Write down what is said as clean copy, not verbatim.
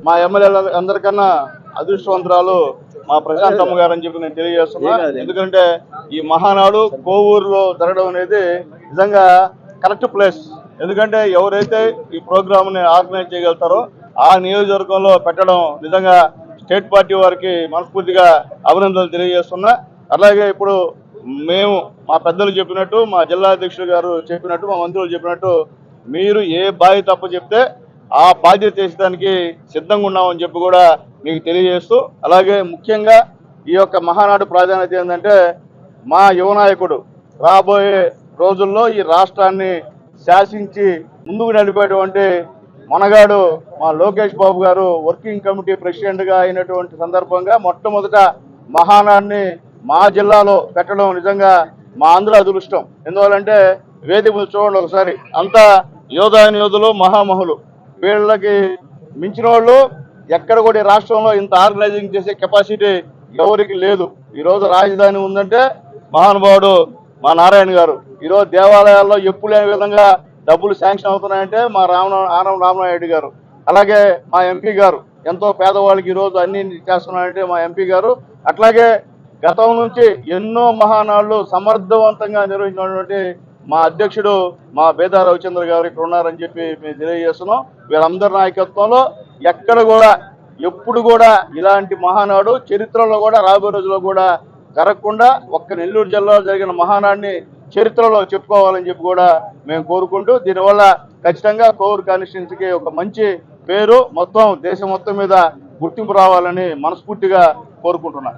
మా ఎమ్మెల్యేల అందరికన్నా అదృష్టవంతురాలు మా ప్రశాంతమ్మ గారు అని చెప్పి నేను తెలియజేస్తున్నా. ఎందుకంటే ఈ మహానాడు కోవూరులో జరగడం అనేది నిజంగా కరెక్ట్ ప్లేస్. ఎందుకంటే ఎవరైతే ఈ ప్రోగ్రామ్ ని ఆర్గనైజ్ చేయగలుగుతారో ఆ నియోజకవర్గంలో పెట్టడం నిజంగా స్టేట్ పార్టీ వారికి మనస్ఫూర్తిగా అభినందనలు తెలియజేస్తున్నా. అలాగే ఇప్పుడు మేము మా పెద్దలు చెప్పినట్టు, మా జిల్లా అధ్యక్షులు గారు చెప్పినట్టు, మా మంత్రులు చెప్పినట్టు మీరు ఏ బాధ్యత తప్పు చెప్తే ఆ బాధ్యత చేసేదానికి సిద్ధంగా ఉన్నామని చెప్పి కూడా మీకు తెలియజేస్తూ, అలాగే ముఖ్యంగా ఈ యొక్క మహానాడు ప్రాధాన్యత ఏంటంటే మా యువ నాయకుడు రాబోయే రోజుల్లో ఈ రాష్ట్రాన్ని శాసించి ముందుకు నడిపేటువంటి మనగాడు మా లోకేష్ బాబు గారు వర్కింగ్ కమిటీ ప్రెసిడెంట్ గా అయినటువంటి సందర్భంగా మొట్టమొదట మహానాడిని మా జిల్లాలో పెట్టడం నిజంగా మా అందరూ అదృష్టం. ఎందువల్లంటే వేదికలు చూడండి ఒకసారి, అంతా యోధులు మహామహులు. వీళ్ళకి మించిన వాళ్ళు ఎక్కడ కూడా రాష్ట్రంలో ఇంత ఆర్గనైజింగ్ చేసే కెపాసిటీ ఎవరికి లేదు. ఈరోజు రాజధాని ఉందంటే మహానుభావుడు మా నారాయణ గారు. ఈరోజు దేవాలయాల్లో ఎప్పుడు లేని విధంగా డబ్బులు శాంక్షన్ అవుతున్నాయంటే మా ఆనం రామనాయుడు గారు. అలాగే మా ఎంపీ గారు ఎంతో పేదవాళ్ళకి ఈరోజు అన్ని చేస్తున్నారంటే మా ఎంపీ గారు. అట్లాగే గతం నుంచి ఎన్నో మహానాళ్ళు సమర్థవంతంగా నిర్వహించినటువంటి మా అధ్యక్షుడు మా బేదా రవిచంద్ర గారు ఇక్కడ ఉన్నారని చెప్పి మేము తెలియజేస్తున్నాం. వీళ్ళందరి నాయకత్వంలో ఎక్కడ కూడా ఎప్పుడు కూడా ఇలాంటి మహానాడు చరిత్రలో కూడా రాబోయే రోజుల్లో కూడా జరగకుండా ఒక్క నెల్లూరు జిల్లాలో జరిగిన మహానాడిని చరిత్రలో చెప్పుకోవాలని చెప్పి కూడా మేము కోరుకుంటూ, దీనివల్ల ఖచ్చితంగా కోవూరు కాన్స్టిట్యున్సీకి ఒక మంచి పేరు మొత్తం దేశం మొత్తం మీద గుర్తింపు రావాలని మనస్ఫూర్తిగా కోరుకుంటున్నాను.